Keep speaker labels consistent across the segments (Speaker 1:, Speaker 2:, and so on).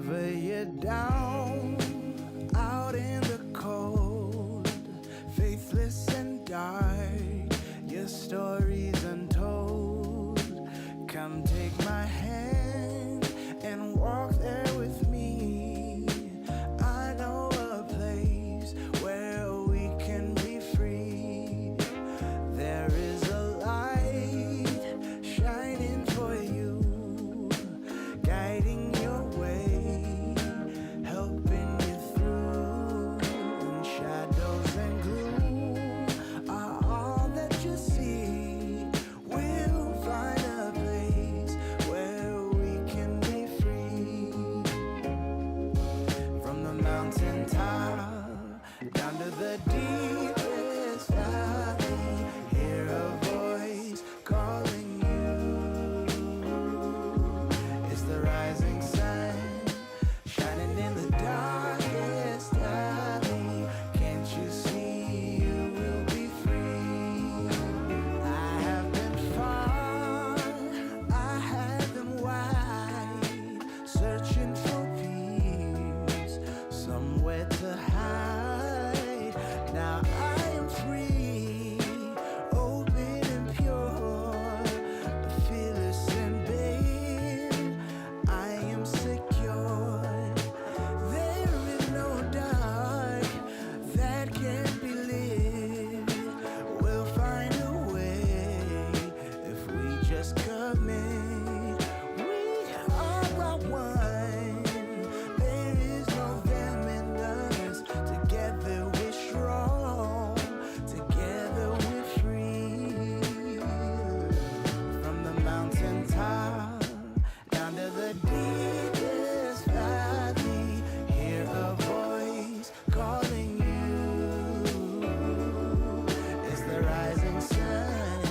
Speaker 1: Whenever you're down, out in the cold, faithless and dark, your story's untold. Come take my hand and walk there with me. I know a place where we can be free. There is a light shining for you, guiding your way, helping you through. When shadows and gloom are all that you see, we'll find a place where we can be free. From the mountain top down to the deepest valley, hear a voice calling you. It's the rising sun shining in the darkest alley. Can't you see you will be free? I have been far, I have been wide, searching for peace, somewhere to hide. Now I am free, open and pure, fearless and babe, I am secure. There is no dark that can't be lit. We'll find a way if we just commit. We are one. There is no them and us. Together we're strong. Together we're free. From the mountain top down to the deepest valley, hear a voice calling you. It's the rising sun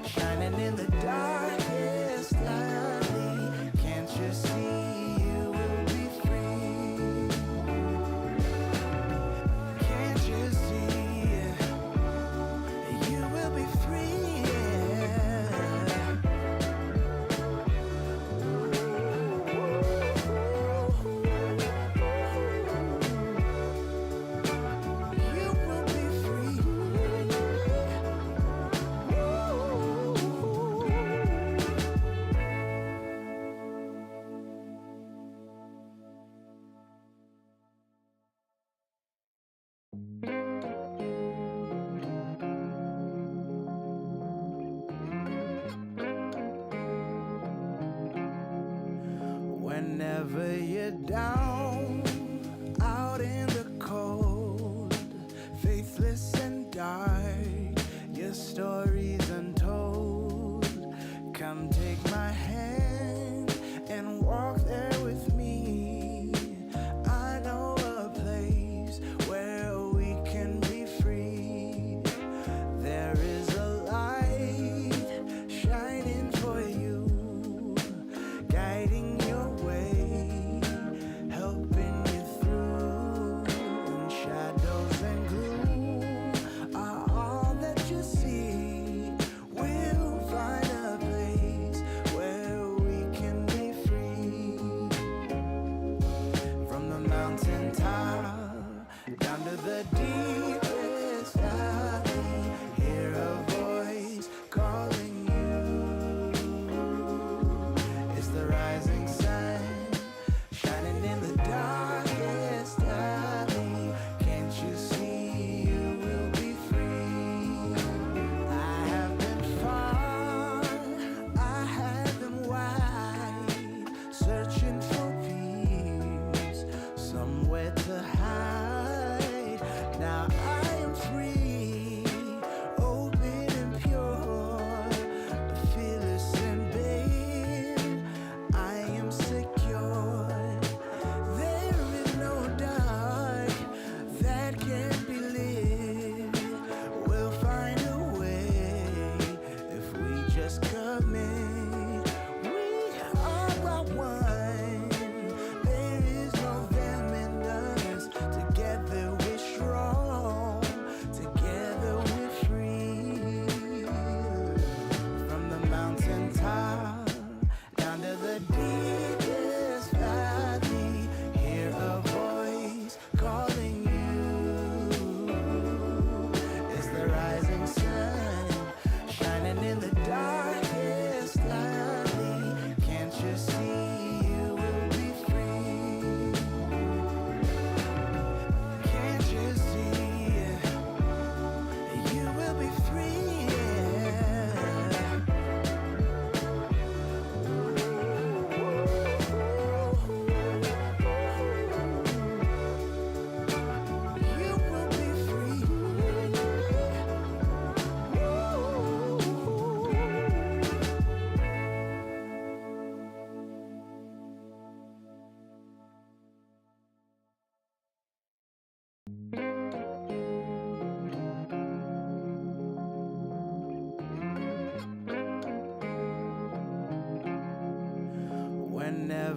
Speaker 1: shining in the darkest alley. Can't you see you will be free? Can't you see you will be free? You will be free. Whenever you're down, out in the cold, faithless and dark, your story's untold. Come take my hand and walk there with me. I know a place where we can be free. There is a light shining for you, guiding your way, help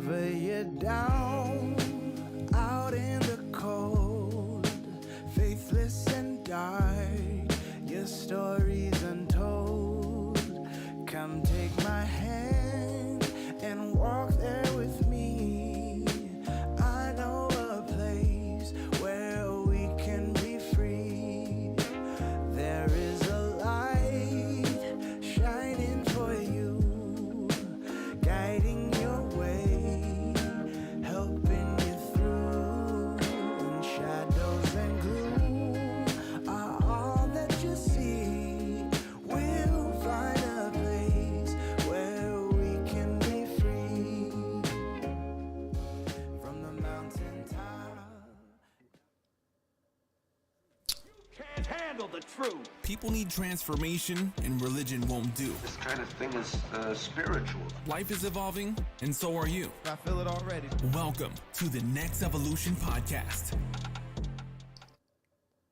Speaker 1: whenever you're down, out in the cold, faithless and dark, your story's untold. Come take my hand and walk there with me. I know a place where we can be free. There is a light shining for you, guiding your way, helping you through. And shadows and gloom are all that you see. We'll find a place where we can be free from the mountaintop.
Speaker 2: Can't handle the truth.
Speaker 3: People need transformation, and religion won't do.
Speaker 4: This kind of thing is spiritual.
Speaker 3: Life is evolving, and so are you.
Speaker 5: I feel it already.
Speaker 3: Welcome to the Next Evolution Podcast.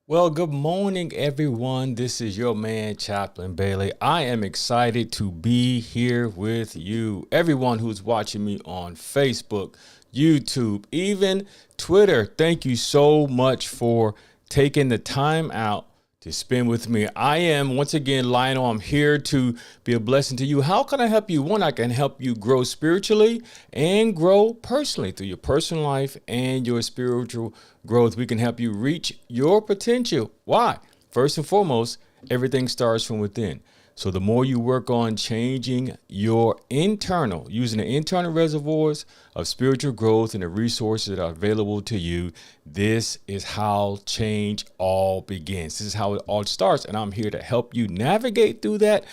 Speaker 6: Well, good morning, everyone. This is your man, Chaplain Bailey. I am excited to be here with you. Everyone who's watching me on Facebook, YouTube, even Twitter, thank you so much for taking the time out to spend with me. I am, once again, Lionel. I'm here to be a blessing to you. How can I help you? One, I can help you grow spiritually and grow personally through your personal life and your spiritual growth. We can help you reach your potential. Why? First and foremost, everything starts from within. So the more you work on changing your internal, using the internal reservoirs of spiritual growth and the resources that are available to you, this is how change all begins. This is how it all starts. And I'm here to help you navigate through that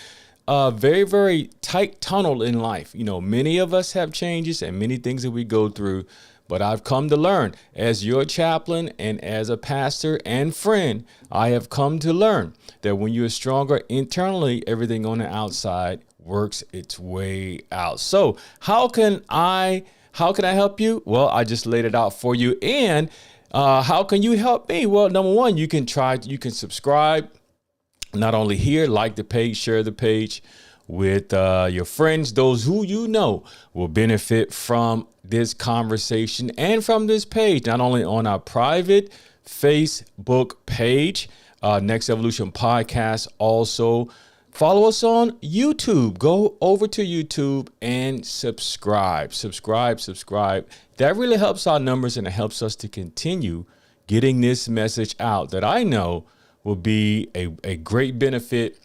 Speaker 6: very, very tight tunnel in life. You know, many of us have changes and many things that we go through. But I've come to learn as your chaplain and as a pastor and friend, I have come to learn that when you're stronger internally, everything on the outside works its way out. So how can I help you? Well, I just laid it out for you. And how can you help me? Well, number one, you can subscribe, not only here, like the page, share the page with your friends, those who you know will benefit from this conversation and from this page, not only on our private Facebook page, Next Evolution Podcast. Also, follow us on YouTube. Go over to YouTube and subscribe. That really helps our numbers, and it helps us to continue getting this message out that I know will be a great benefit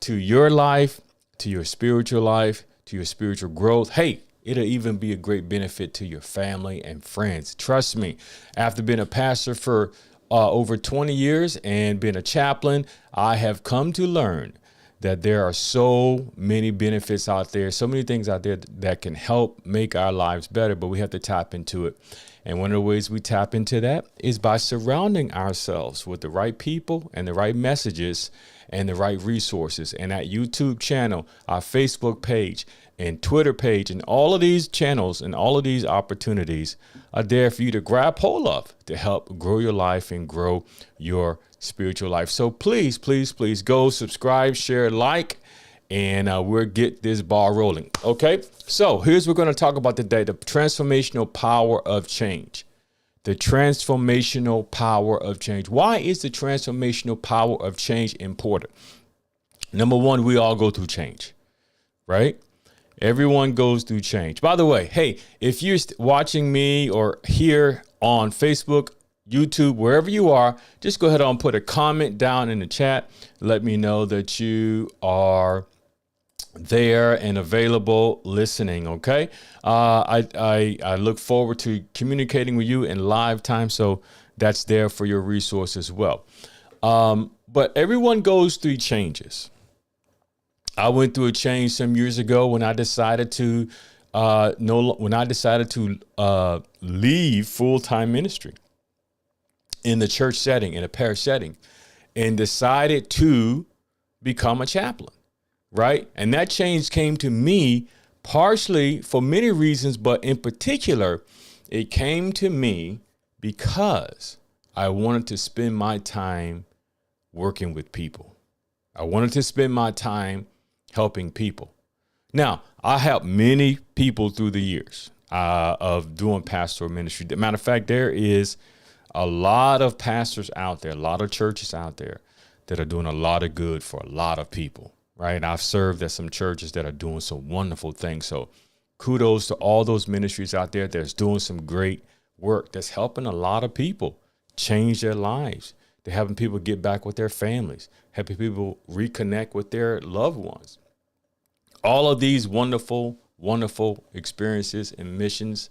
Speaker 6: to your life, to your spiritual life, to your spiritual growth. Hey, it'll even be a great benefit to your family and friends. Trust me, after being a pastor for over 20 years and being a chaplain, I have come to learn that there are so many benefits out there, so many things out there that can help make our lives better, but we have to tap into it. And one of the ways we tap into that is by surrounding ourselves with the right people and the right messages and the right resources. And that YouTube channel, our Facebook page and Twitter page, and all of these channels and all of these opportunities are there for you to grab hold of to help grow your life and grow your spiritual life. So please, please, please go subscribe, share, like, and we'll get this ball rolling. Okay, so here's what we're going to talk about today: the transformational power of change. The transformational power of change. Why is the transformational power of change important? Number one, we all go through change, right? Everyone goes through change. By the way, hey, if you're watching me or here on Facebook, YouTube, wherever you are, just go ahead and put a comment down in the chat. Let me know that you are there and available listening. Okay. I look forward to communicating with you in live time. So that's there for your resource as well. But everyone goes through changes. I went through a change some years ago when I decided to leave full-time ministry in the church setting, in a parish setting, and decided to become a chaplain. Right. And that change came to me partially for many reasons, but in particular, it came to me because I wanted to spend my time working with people. I wanted to spend my time helping people. Now, I helped many people through the years. of doing pastoral ministry. Matter of fact, there is a lot of pastors out there, a lot of churches out there that are doing a lot of good for a lot of people, right? I've served at some churches that are doing some wonderful things. So kudos to all those ministries out there that's doing some great work, that's helping a lot of people change their lives. They're helping people get back with their families, helping people reconnect with their loved ones. All of these wonderful, wonderful experiences and missions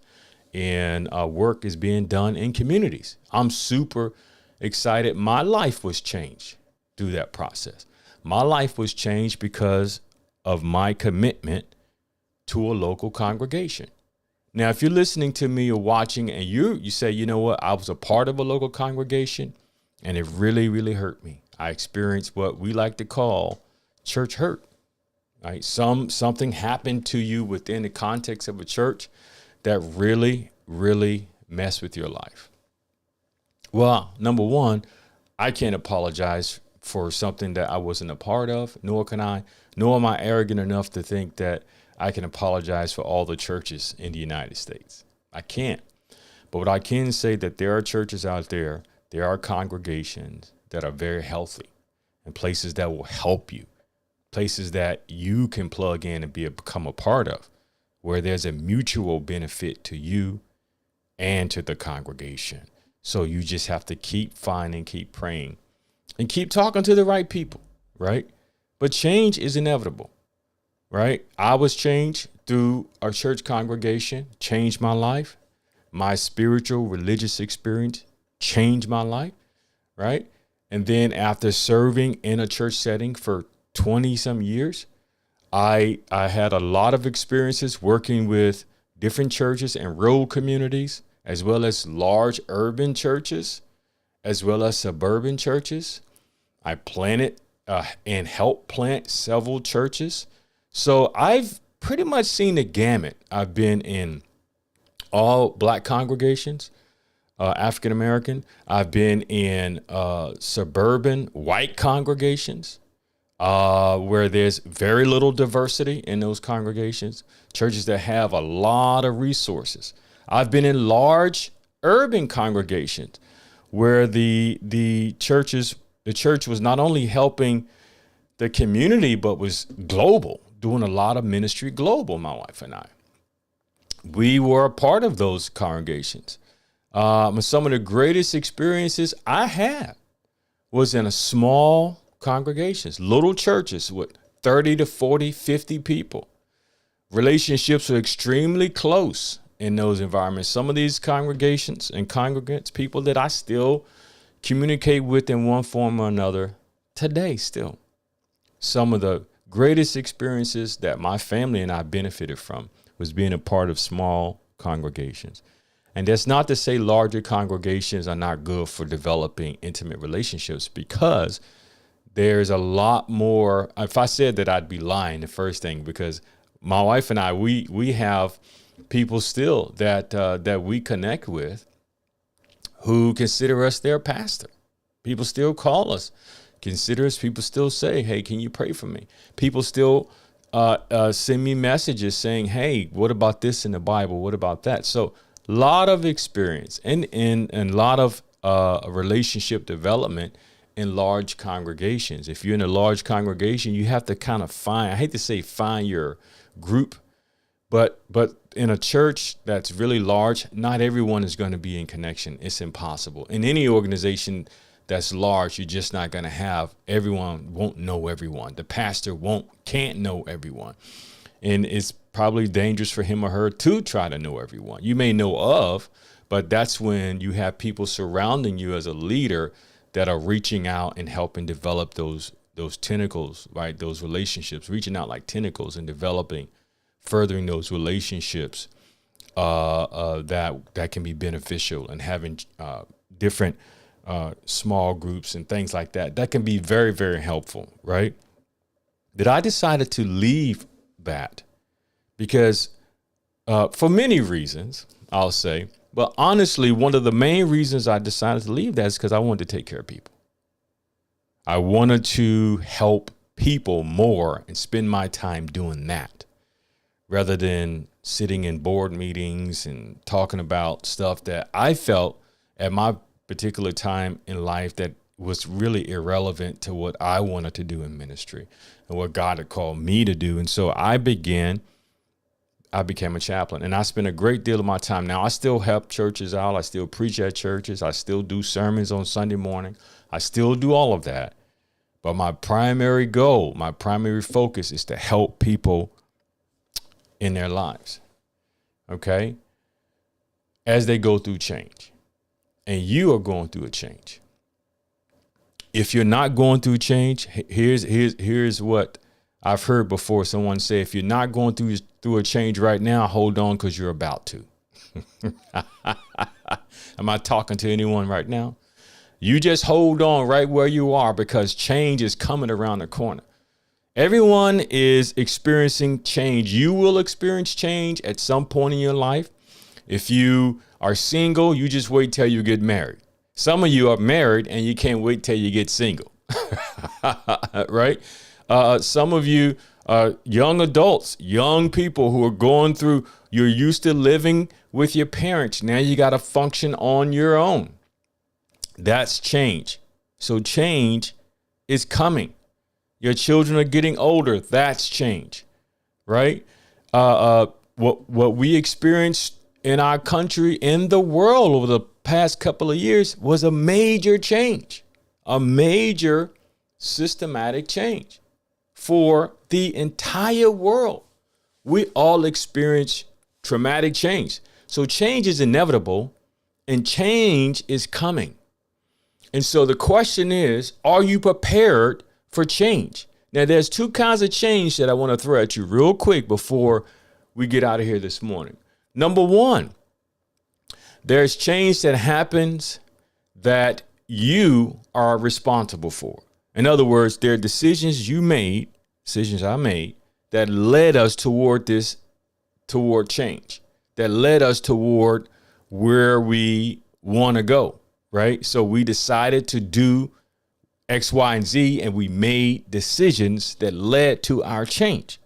Speaker 6: and work is being done in communities. I'm super excited. My life was changed through that process. My life was changed because of my commitment to a local congregation. Now, if you're listening to me or watching and you say, you know what, I was a part of a local congregation and it really, really hurt me. I experienced what we like to call church hurt. Right? Something happened to you within the context of a church that really, really messed with your life. Well, number one, I can't apologize for something that I wasn't a part of, nor am I arrogant enough to think that I can apologize for all the churches in the United States. I can't. But what I can say that there are churches out there, there are congregations that are very healthy and places that will help you, places that you can plug in and become a part of, where there's a mutual benefit to you and to the congregation. So you just have to keep finding, keep praying, and keep talking to the right people, right? But change is inevitable, right? I was changed through our church congregation, changed my life. My spiritual, religious experience changed my life, right? And then after serving in a church setting for 20 some years, I had a lot of experiences working with different churches and rural communities, as well as large urban churches, as well as suburban churches. I planted and helped plant several churches. So I've pretty much seen the gamut. I've been in all Black congregations, African American. I've been in suburban white congregations where there's very little diversity in those congregations, churches that have a lot of resources. I've been in large urban congregations where the church was not only helping the community, but was global, doing a lot of ministry global, my wife and I. We were a part of those congregations. Some of the greatest experiences I had was in a small congregations, little churches with 30 to 40, 50 people. Relationships were extremely close in those environments. Some of these congregations and congregants, people that I still communicate with in one form or another today still. Some of the greatest experiences that my family and I benefited from was being a part of small congregations. And that's not to say larger congregations are not good for developing intimate relationships, because there's a lot more. If I said that, I'd be lying, the first thing, because my wife and I, we have people still that we connect with who consider us their pastor. People still call us, consider us. People still say, hey, can you pray for me? People still send me messages saying, hey, what about this in the Bible? What about that? So a lot of experience and a lot of relationship development in large congregations. If you're in a large congregation, you have to kind of find, I hate to say find your group, but in a church that's really large, not everyone is going to be in connection. It's impossible. In any organization that's large, you're just not going to have everyone, won't know everyone. The pastor can't know everyone. And it's probably dangerous for him or her to try to know everyone. You may know of, but that's when you have people surrounding you as a leader that are reaching out and helping develop those tentacles, right? Those relationships, reaching out like tentacles and developing, furthering those relationships that can be beneficial, and having different small groups and things like that. That can be very, very helpful, right? That I decided to leave that because for many reasons, I'll say, but honestly, one of the main reasons I decided to leave that is because I wanted to take care of people. I wanted to help people more and spend my time doing that rather than sitting in board meetings and talking about stuff that I felt at my particular time in life that was really irrelevant to what I wanted to do in ministry and what God had called me to do. And so I became a chaplain, and I spent a great deal of my time. Now, I still help churches out. I still preach at churches. I still do sermons on Sunday morning. I still do all of that. But my primary goal, my primary focus is to help people in their lives, okay, as they go through change. And you are going through a change. If you're not going through change, here's what I've heard before. Someone say, if you're not going through a change right now, hold on, because you're about to. Am I talking to anyone right now? You just hold on right where you are, because change is coming around the corner. Everyone is experiencing change. You will experience change at some point in your life. If you are single, you just wait till you get married. Some of you are married and you can't wait till you get single, right? Some of you are young adults, young people who are going through, you're used to living with your parents. Now you got to function on your own. That's change. So change is coming. Your children are getting older. That's change, right? What we experienced in our country, in the world over the past couple of years was a major change, a major systematic change for the entire world. We all experience traumatic change. So change is inevitable and change is coming. And so the question is, are you prepared for change? Now, there's two kinds of change that I want to throw at you real quick before we get out of here this morning. Number one, there's change that happens that you are responsible for. In other words, there are decisions I made that led us toward change, that led us toward where we want to go, right? So we decided to do X, Y, and Z, and we made decisions that led to our change,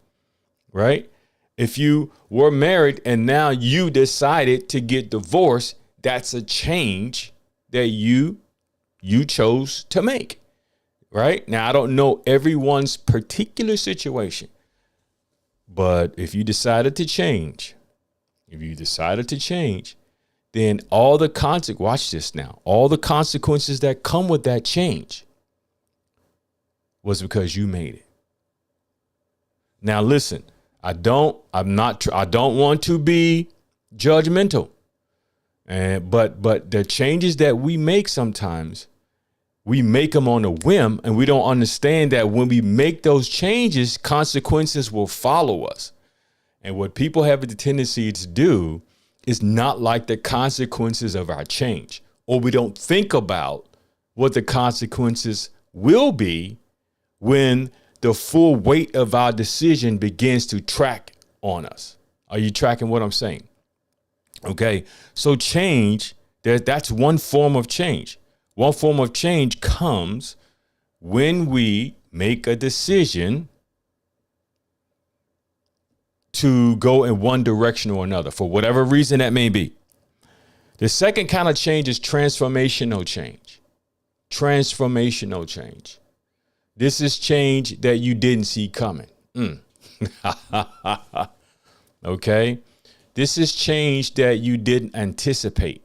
Speaker 6: right? If you were married and now you decided to get divorced, that's a change that you chose to make, right? Now, I don't know everyone's particular situation, but if you decided to change, then all the consequences that come with that change was because you made it. Now, listen. I don't want to be judgmental, but the changes that we make sometimes, we make them on a whim, and we don't understand that when we make those changes, consequences will follow us. And what people have the tendency to do is not like the consequences of our change, or we don't think about what the consequences will be when the full weight of our decision begins to track on us. Are you tracking what I'm saying? Okay. So change, that's one form of change. One form of change comes when we make a decision to go in one direction or another, for whatever reason that may be. The second kind of change is transformational change. Transformational change. This is change that you didn't see coming. Okay. This is change that you didn't anticipate.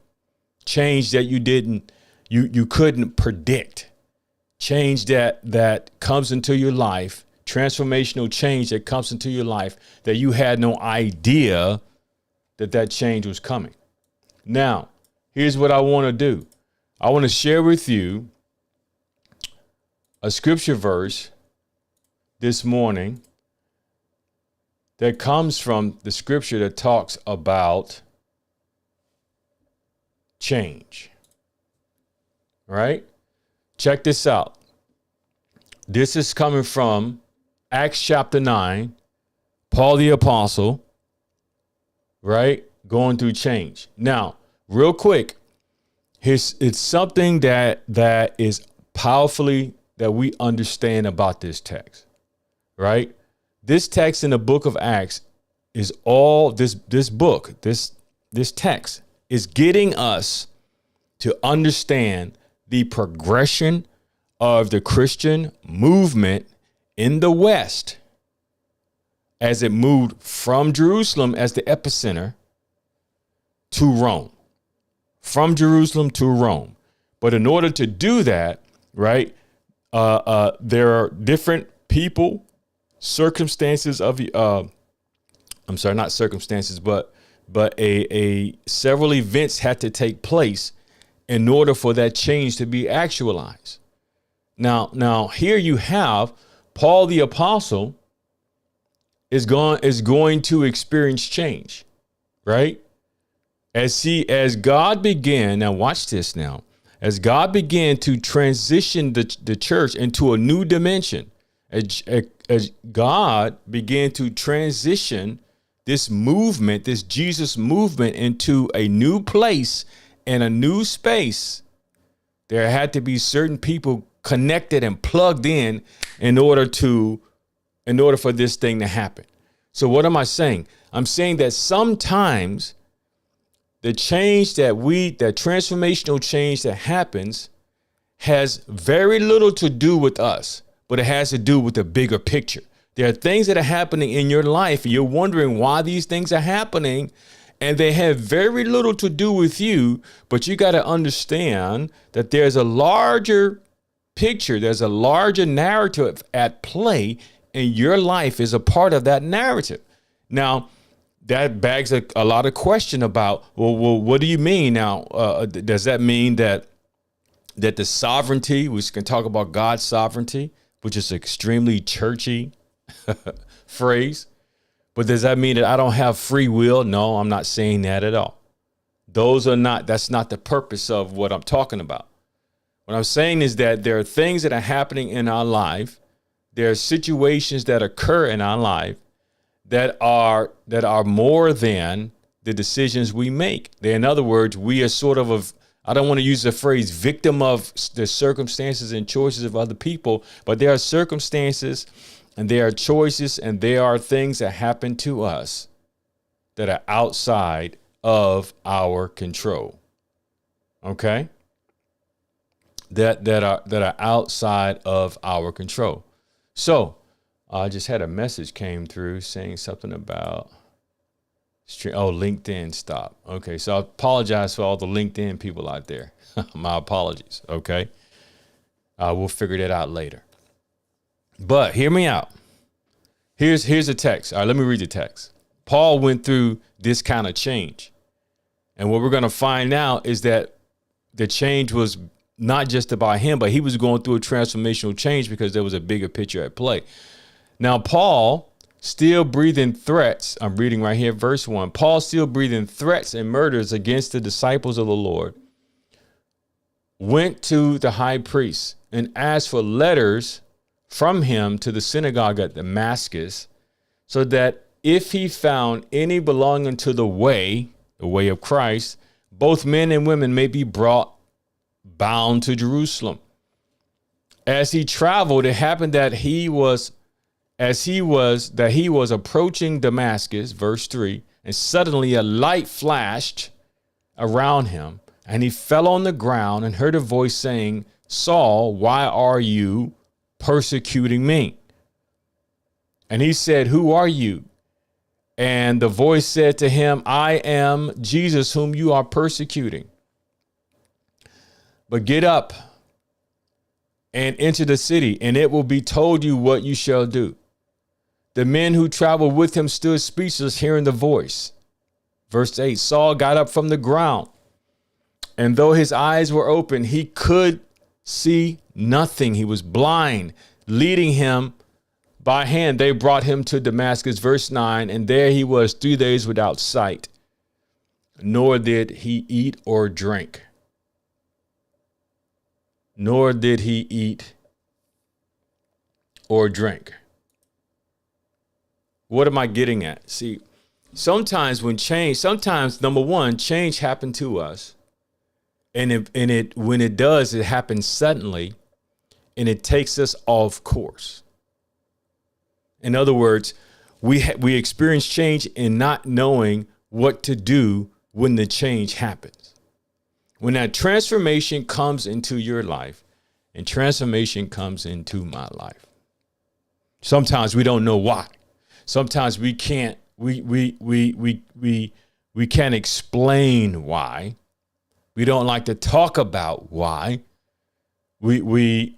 Speaker 6: Change that you couldn't predict. Change that comes into your life. Transformational change that comes into your life that you had no idea that change was coming. Now, here's what I want to do. I want to share with you a scripture verse this morning that comes from the scripture that talks about change. Right? Check this out. This is coming from Acts chapter 9, Paul the Apostle, right? Going through change. Now, real quick, it's something that is powerfully that we understand about this text, right? This text in the book of Acts is all this book, this text is getting us to understand the progression of the Christian movement in the West as it moved from Jerusalem as the epicenter to Rome, from Jerusalem to Rome. But in order to do that, right, there are different people, circumstances of I'm sorry, not circumstances, but several events had to take place in order for that change to be actualized. Now here you have Paul the Apostle is going to experience change, right? As God began, now watch this now, as God began to transition the church into a new dimension, as God began to transition this movement, this Jesus movement, into a new place and a new space, there had to be certain people connected and plugged in order for this thing to happen. So what am I saying? I'm saying that sometimes the change that transformational change that happens has very little to do with us, but it has to do with the bigger picture. There are things that are happening in your life, and you're wondering why these things are happening, and they have very little to do with you, but you got to understand that there's a larger picture, there's a larger narrative at play, and your life is a part of that narrative. Now, that begs a lot of question about, well, what do you mean now? Does that mean that the sovereignty, we can talk about God's sovereignty, which is an extremely churchy phrase, but does that mean that I don't have free will? No, I'm not saying that at all. That's not the purpose of what I'm talking about. What I'm saying is that there are things that are happening in our life. There are situations that occur in our life that are more than the decisions we make. In other words, we are sort of I don't want to use the phrase victim of the circumstances and choices of other people, but there are circumstances and there are choices and there are things that happen to us that are outside of our control. Okay? That are outside of our control. So I just had a message came through saying something about LinkedIn stop. Okay, so I apologize for all the LinkedIn people out there. My apologies. Okay, we'll figure that out later. But hear me out. Here's a text. All right, let me read the text. Paul went through this kind of change, and what we're going to find out is that the change was not just about him, but he was going through a transformational change because there was a bigger picture at play. Now, Paul, still breathing threats, I'm reading right here, verse 1. Paul, still breathing threats and murders against the disciples of the Lord, went to the high priest and asked for letters from him to the synagogue at Damascus, so that if he found any belonging to the way of Christ, both men and women may be brought bound to Jerusalem. As he traveled, it happened that he was approaching Damascus, verse 3, and suddenly a light flashed around him, and he fell on the ground and heard a voice saying, Saul, why are you persecuting me? And he said, who are you? And the voice said to him, I am Jesus, whom you are persecuting. But get up and enter the city, and it will be told you what you shall do. The men who traveled with him stood speechless, hearing the voice. Verse 8, Saul got up from the ground, and though his eyes were open, he could see nothing. He was blind. Leading him by hand, they brought him to Damascus. Verse 9, and there he was 3 days without sight, nor did he eat or drink. Nor did he eat or drink. What am I getting at? See, sometimes number one, change happened to us. And when it does, it happens suddenly and it takes us off course. In other words, we experience change in not knowing what to do when the change happens. When that transformation comes into your life and transformation comes into my life. Sometimes we don't know why. Sometimes we can't can't explain why. We don't like to talk about why. We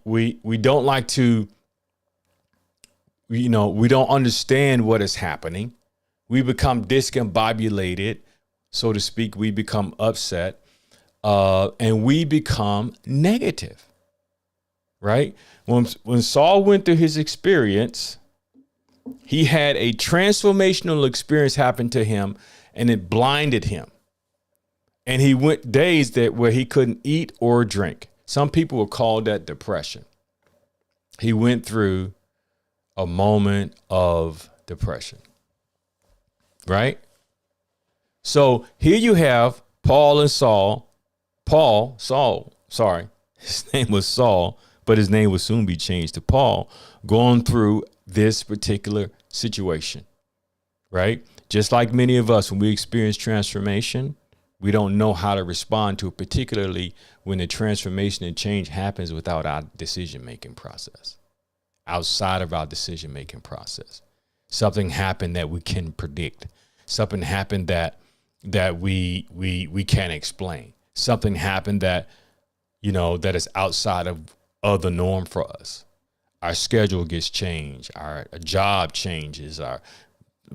Speaker 6: don't like to, we don't understand what is happening. We become discombobulated, so to speak. We become upset, and we become negative, right? When Saul went through his experience, he had a transformational experience happen to him, and it blinded him. And he went days where he couldn't eat or drink. Some people will call that depression. He went through a moment of depression, right? So here you have Paul and Saul. His name was Saul, but his name will soon be changed to Paul, going through this particular situation, right? Just like many of us, when we experience transformation, we don't know how to respond to it, particularly when the transformation and change happens without our decision-making process, outside of our decision-making process. Something happened that we can predict. Something happened that we can't explain. Something happened that is outside of the norm for us. Our schedule gets changed. Our job changes. Our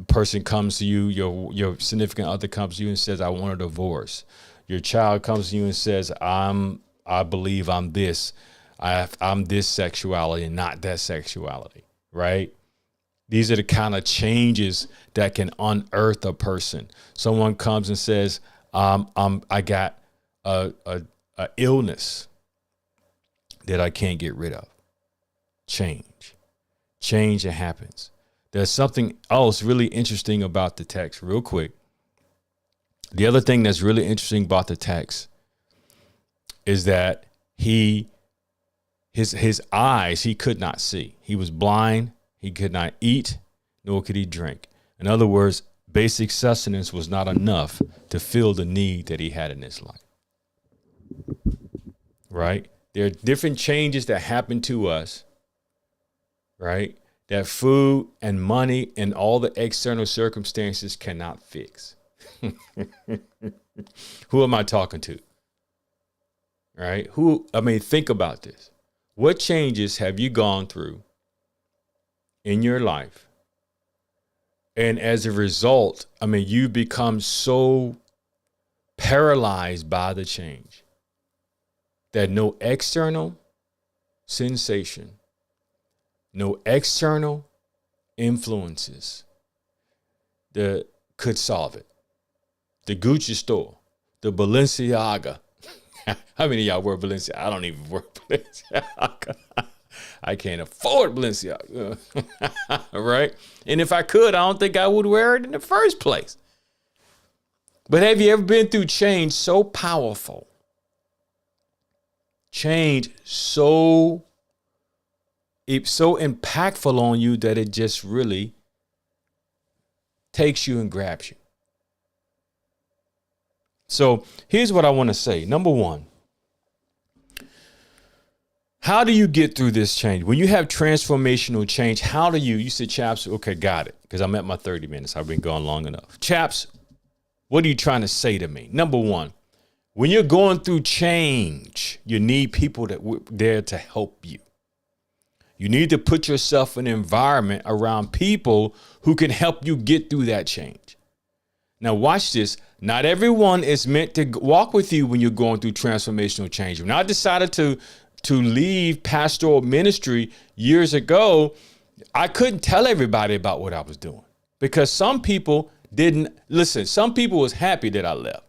Speaker 6: person comes to you, your significant other comes to you and says, I want a divorce. Your child comes to you and says, I believe I'm this. I'm this sexuality and not that sexuality, right? These are the kind of changes that can unearth a person. Someone comes and says, I got a illness that I can't get rid of. Change that happens. There's something else really interesting about the text, real quick. The other thing that's really interesting about the text is that his eyes, he could not see. He was blind. He could not eat, nor could he drink. In other words, basic sustenance was not enough to fill the need that he had in his life. Right? There are different changes that happen to us, right? That food and money and all the external circumstances cannot fix. Who am I talking to? Right? Think about this. What changes have you gone through in your life? And as a result, you become so paralyzed by the change that no external sensation, no external influences could solve it. The Gucci store, the Balenciaga. How many of y'all wear Balenciaga? I don't even wear Balenciaga. I can't afford Balenciaga. Right? And if I could, I don't think I would wear it in the first place. But have you ever been through change so powerful? Change so impactful on you that it just really takes you and grabs you. So here's what I want to say. Number one, how do you get through this change? When you have transformational change, how do you said, Chaps, okay, got it. Because I'm at my 30 minutes. I've been going long enough. Chaps, what are you trying to say to me? Number one, when you're going through change, you need people that were there to help you. You need to put yourself in an environment around people who can help you get through that change. Now watch this. Not everyone is meant to walk with you when you're going through transformational change. When I decided to leave pastoral ministry years ago, I couldn't tell everybody about what I was doing because some people didn't listen. Some people was happy that I left.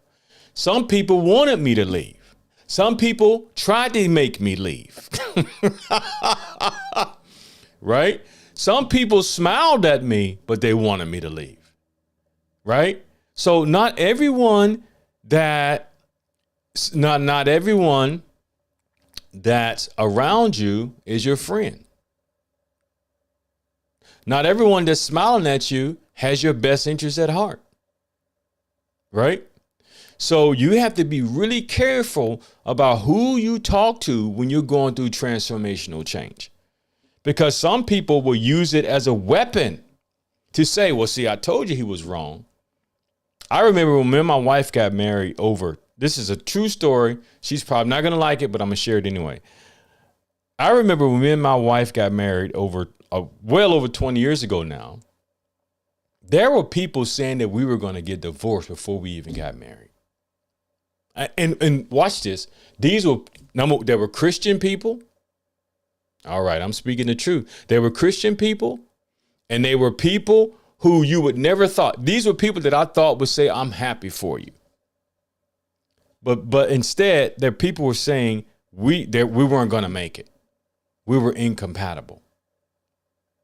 Speaker 6: Some people wanted me to leave. Some people tried to make me leave. Right? Some people smiled at me, but they wanted me to leave. Right? So not everyone that's around you is your friend. Not everyone that's smiling at you has your best interest at heart. Right? So you have to be really careful about who you talk to when you're going through transformational change. Because some people will use it as a weapon to say, well, see, I told you he was wrong. I remember when me and my wife got married this is a true story. She's probably not going to like it, but I'm going to share it anyway. I remember when me and my wife got married well over 20 years ago now. There were people saying that we were going to get divorced before we even got married. And watch this. There were Christian people. All right, I'm speaking the truth. There were Christian people, and they were people who you would never thought. These were people that I thought would say, I'm happy for you. But instead, their people were saying we weren't going to make it. We were incompatible.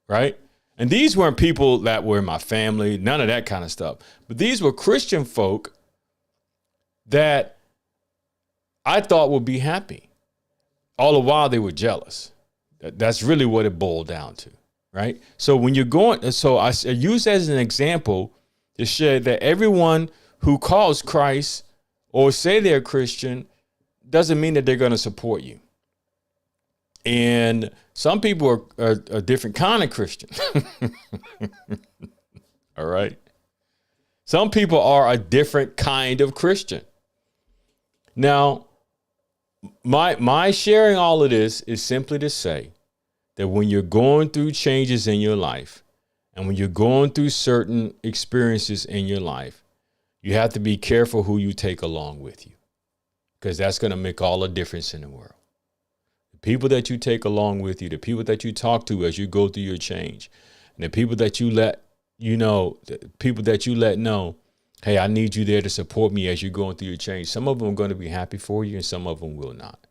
Speaker 6: Right? And these weren't people that were in my family, none of that kind of stuff. But these were Christian folk that I thought would be happy. All the while they were jealous. That's really what it boiled down to. Right? So when you're I use that as an example to share that everyone who calls Christ or say they're Christian doesn't mean that they're going to support you. And some people are a different kind of Christian. All right. Some people are a different kind of Christian. Now, my sharing all of this is simply to say that when you're going through changes in your life and when you're going through certain experiences in your life, you have to be careful who you take along with you, because that's going to make all the difference in the world. The people that you take along with you, the people that you talk to as you go through your change, and the people that you let know, hey, I need you there to support me as you're going through your change. Some of them are going to be happy for you and some of them will not.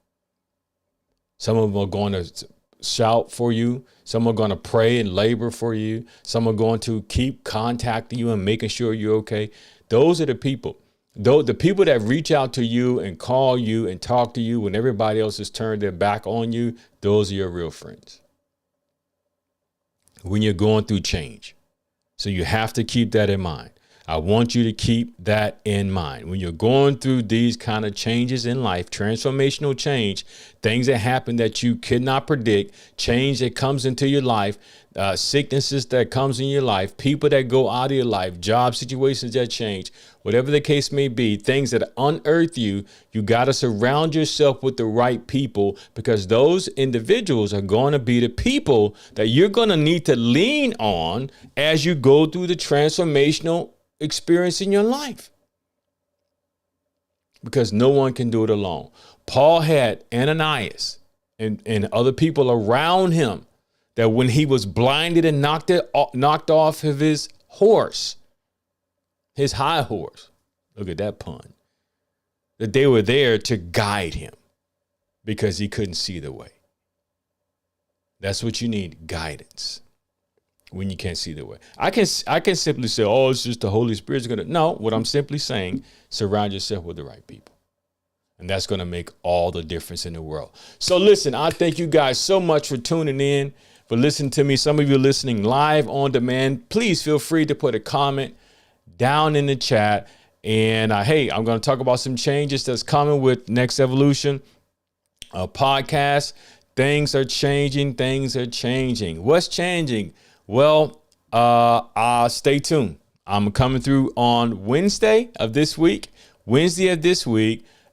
Speaker 6: Some of them are going to shout for you. Some are going to pray and labor for you. Some are going to keep contacting you and making sure you're okay. Those are the people. The people that reach out to you and call you and talk to you when everybody else has turned their back on you, those are your real friends when you're going through change. So you have to keep that in mind. I want you to keep that in mind. When you're going through these kind of changes in life, transformational change, things that happen that you could not predict, change that comes into your life, sicknesses that comes in your life, people that go out of your life, job situations that change, whatever the case may be, things that unearth you, you got to surround yourself with the right people, because those individuals are going to be the people that you're going to need to lean on as you go through the transformational experience in your life, because no one can do it alone. Paul had Ananias and other people around him that when he was blinded and knocked off of his horse, his high horse, look at that pun, that they were there to guide him because he couldn't see the way. That's what you need, guidance. When you can't see the way. I can simply say, oh, it's just the Holy Spirit's going to. No, what I'm simply saying, surround yourself with the right people. And that's going to make all the difference in the world. So listen, I thank you guys so much for tuning in, for listening to me. Some of you listening live on demand. Please feel free to put a comment down in the chat. And hey, I'm going to talk about some changes that's coming with Next Evolution podcast. Things are changing. What's changing? Well, stay tuned. I'm coming through on Wednesday of this week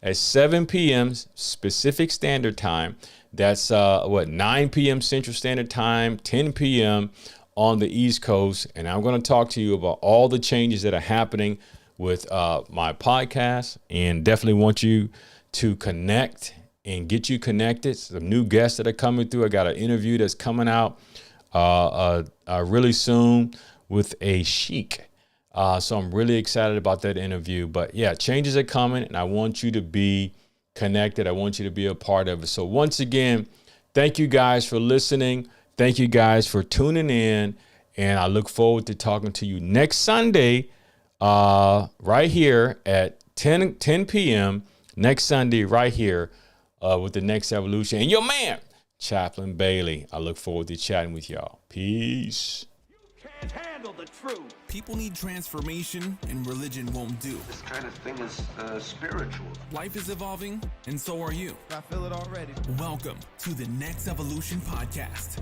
Speaker 6: at 7 p.m. Pacific Standard Time. That's 9 p.m. Central Standard Time, 10 p.m. on the East Coast. And I'm going to talk to you about all the changes that are happening with my podcast, and definitely want you to connect and get you connected. Some new guests that are coming through. I got an interview that's coming out really soon with a sheik. So I'm really excited about that interview. But yeah, changes are coming, and I want you to be connected. I want you to be a part of it. So once again, thank you guys for listening. Thank you guys for tuning in. And I look forward to talking to you next Sunday, right here at 10 p.m. next Sunday, right here with the Next Evolution. And your man, Chaplain Bailey. I look forward to chatting with y'all. Peace.
Speaker 2: can't handle the truth.
Speaker 3: People need transformation, and religion won't do.
Speaker 4: This kind of thing is spiritual.
Speaker 3: Life is evolving, and so are you.
Speaker 5: I feel it already.
Speaker 3: Welcome to the Next Evolution Podcast.